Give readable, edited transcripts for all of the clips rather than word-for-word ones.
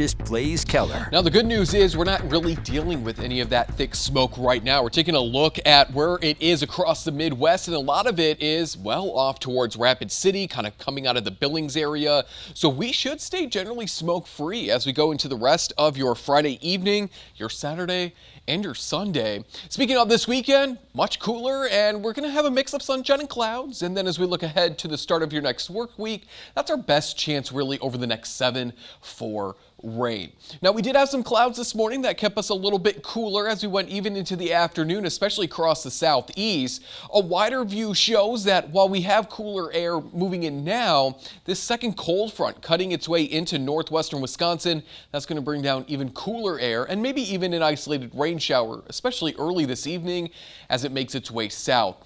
Blaze Keller. Now, the good news is we're not really dealing with any of that thick smoke right now. We're taking a look at where it is across the Midwest, and a lot of it is well off towards Rapid City, kind of coming out of the Billings area. So we should stay generally smoke-free as we go into the rest of your Friday evening, your Saturday, and your Sunday. Speaking of this weekend, much cooler, and we're going to have a mix of sunshine and clouds. And then as we look ahead to the start of your next work week, that's our best chance really over the next 7 for rain. Now, we did have some clouds this morning that kept us a little bit cooler as we went even into the afternoon, especially across the southeast. A wider view shows that while we have cooler air moving in now, this second cold front cutting its way into northwestern Wisconsin, that's going to bring down even cooler air and maybe even an isolated rain shower, especially early this evening as it makes its way south.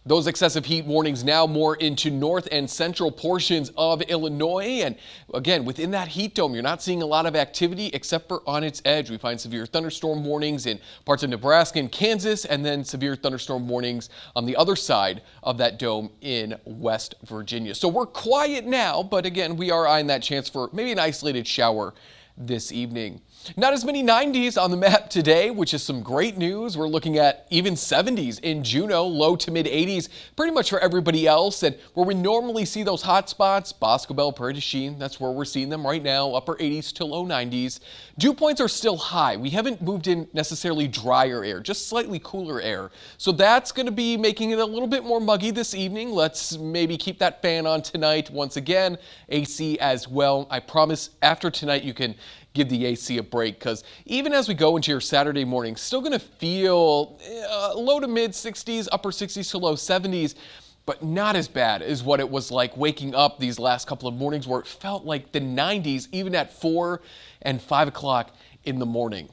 Those excessive heat warnings now more into north and central portions of Illinois. And again, within that heat dome, you're not seeing a lot of activity except for on its edge. We find severe thunderstorm warnings in parts of Nebraska and Kansas, and then severe thunderstorm warnings on the other side of that dome in West Virginia. So we're quiet now, but again, we are eyeing that chance for maybe an isolated shower this evening. Not as many 90s on the map today, which is some great news. We're looking at even 70s in Juneau, low to mid 80s, pretty much for everybody else. And where we normally see those hot spots, Boscobel, Prairie du Chien, that's where we're seeing them right now, upper 80s to low 90s. Dew points are still high. We haven't moved in necessarily drier air, just slightly cooler air. So that's going to be making it a little bit more muggy this evening. Let's maybe keep that fan on tonight. Once again, AC as well. I promise after tonight you can give the AC a break, because even as we go into your Saturday morning, still going to feel low to mid 60s, upper 60s to low 70s, but not as bad as what it was like waking up these last couple of mornings where it felt like the 90s even at 4 and 5 o'clock in the morning.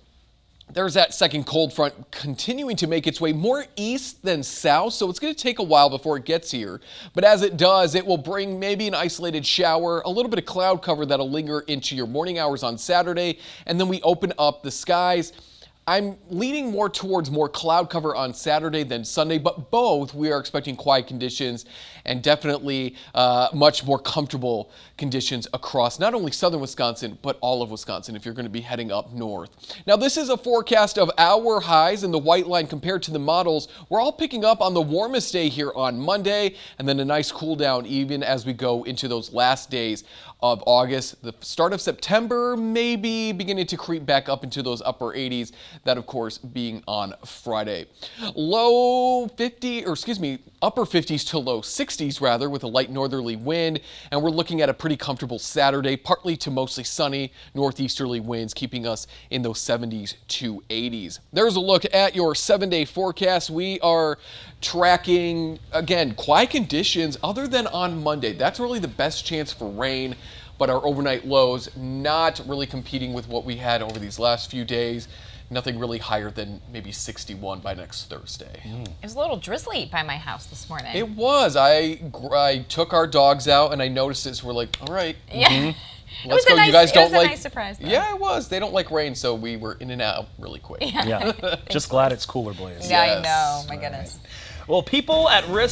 There's that second cold front continuing to make its way more east than south, so it's going to take a while before it gets here. But as it does, it will bring maybe an isolated shower, a little bit of cloud cover that'll linger into your morning hours on Saturday, and then we open up the skies. I'm leaning more towards more cloud cover on Saturday than Sunday, but both we are expecting quiet conditions and definitely much more comfortable conditions across not only southern Wisconsin, but all of Wisconsin if you're going to be heading up north. Now, this is a forecast of our highs in the white line compared to the models. We're all picking up on the warmest day here on Monday, and then a nice cool down even as we go into those last days of August. The start of September maybe beginning to creep back up into those upper 80s. That, of course, being on Friday. Upper 50s to low 60s, rather, with a light northerly wind. And we're looking at a pretty comfortable Saturday, partly to mostly sunny northeasterly winds, keeping us in those 70s to 80s. There's a look at your 7-day forecast. We are tracking, again, quiet conditions other than on Monday. That's really the best chance for rain. But our overnight lows not really competing with what we had over these last few days. Nothing really higher than maybe 61 by next Thursday. It was a little drizzly by my house this morning. It was. I took our dogs out and I noticed it. So we're like, all right. Yeah. Let's go. You guys don't like. It was a nice surprise, though. Yeah, it was. They don't like rain, so we were in and out really quick. Yeah. Just glad it's cooler, Blaze. Yeah, I know. My goodness. Well, people at risk